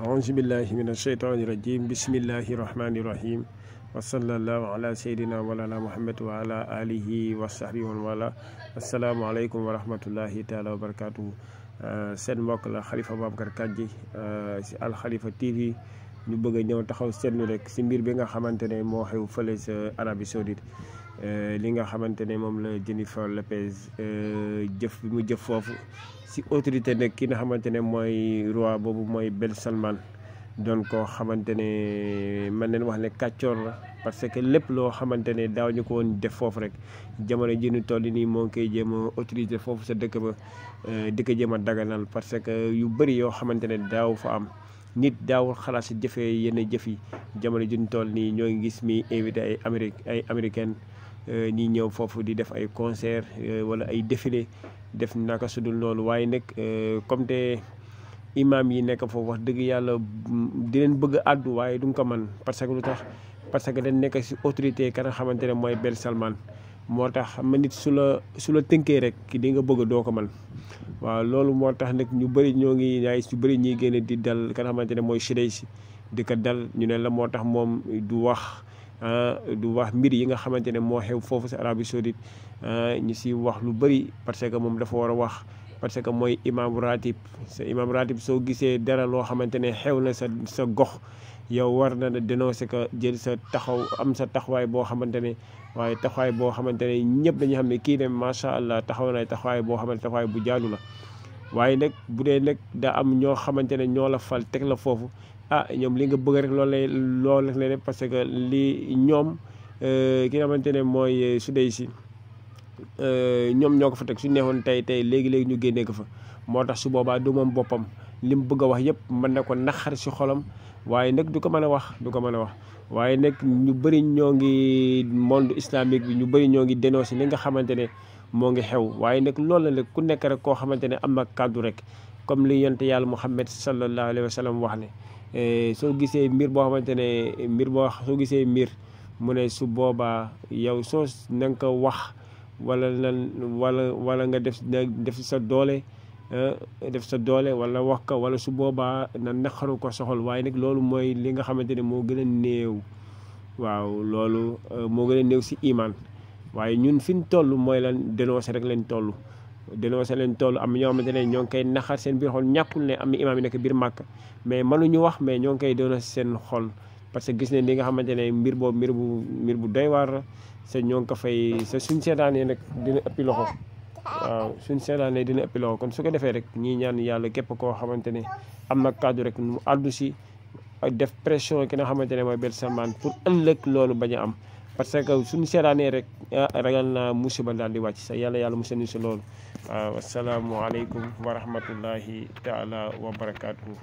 أعوذ بالله من الشيطان الرجيم بسم الله الرحمن الرحيم وصلى الله على سيدنا مولانا محمد وعلى آله وصحبه ومن والاه السلام عليكم ورحمة الله تعالى وبركاته seen mbokk la Khalifa Babacar Kandji si Al Khalifa TV ñu bëgg a ñëw taxaw seetlu rek si mbir bi nga xamante ne moo xew fële sa Arabie Saoudite li nga xamante ne moom la Jennifer Lopez jëf bi mu jëf foofu si autorité nag ki nga xamante ne mooy roi boobu mooy Ben Salman doon ko xamante ne mën nañ wax ne kàccoor la parce que lépp loo xamante ne daaw ñu ko woon def foofu rek jamono ji ñu toll nii moo ngi koy jéem a autorisé foofu sa dëkk ba di ko jéem a daganal parce que yu bëri yoo xamante ne daaw fa am nit daawul xalaat si jëfee yenn jëf yi jamono ji ñu toll nii ñoo ngi gis mi invité ay américaine ñi ñëw foofu di def ay concert wala ay défilé def naka sudul loolu waaye nag comme te imam yi nekk foofu wax dëgg yàlla di leen bëgg a àddu waaye du nga ko mën parce que lu tax parce que dañ nekk si autorité ka nga xamante ne mooy Ben Salman moo tax xam nga nit su la tënkee rek di nga bëgg doo ko mën waaw loolu moo tax nag ñu bëri ñoo ngi yaay su bëri ñuy génne di dal ka nga xamante ne mooy Chérif si di ko dal ñu ne la moo tax moom du wax mbir yi nga xamante ne moo xew foofu si Arabie Saoudite ñu si wax lu bëri parce que moom dafa war a wax parce que mooy imam ratib sa imam ratib soo gisee dara loo xamante ne xew na sa gox yow war na dénoncer ko jël sa taxaw am sa taxawaay boo xamante ne waaye taxawaay boo xamante ne ñëpp dañu xam ne kii ne macha allah taxaw na taxawaay boo xamante taxawaay bu jaadu la waaye nag bu dee nag daa am ñoo xamante ne ñoo la fal teg la foofu ñoom li nga bëgg rek loolu rek la parce que li ñoom ki nga xamante ne mooy Sudey si ñoom ñoo ko fa teg su neexoon tey léegi ñu génnee ko fa moo tax su boobaa du moom boppam li mu bëgg a wax yëpp mën na ko naqar si xolam waaye nag du ko mën a wax waaye nag ñu bëri ñoo ngi monde islamique bi ñu bëri ñoo ngi dénoncé li nga xamante ne moo ngi xew waaye nag loolu la nag ku nekk rek koo xamante ne am na kàddu rek comme li yonent yàlla Muhammad sallallahu alayhi wa sallam wax ne soo gisee mbir boo xamante ne soo gisee mbir mu ne su boobaa yow soo na nga ko wax wala nga def sa doole wala wax ko wala su boobaa na naqaru ko soxal waaye nag loolu mooy li nga xamante ne moo gën a néew waaw loolu moo gën a néew si iman waaye ñun fi ñu toll mooy lan dénoncé rek leen toll am ñoo xamante ne ñoo ngi koy naxar seen biir xol ñàkkul ne am na imaam yi nekk biir màkk mais mënuñu wax mais ñoo ngi koy dénoncé seen xol parce que gis ne li nga xamante ne mbir bu doy waar la sa ñoo ngi ko fay sa suñ seetaanee nag dina ëppi loxo waaw suñ seetaanee dina ëppi loxo kon su ko defee rek ñii ñaan yàlla képp koo xamante ne am na kàddu rek mu àddu si def pression ki nga xamante ne mooy Ben Salman pour ëllëg loolu bañ a am parce que suñu seetaanee rek ragal naa musiba daal di wàcc sa yàlla musal ñu si loolu waaw asalaamualeykum wa rahmatullahi taala wa barakaatuhu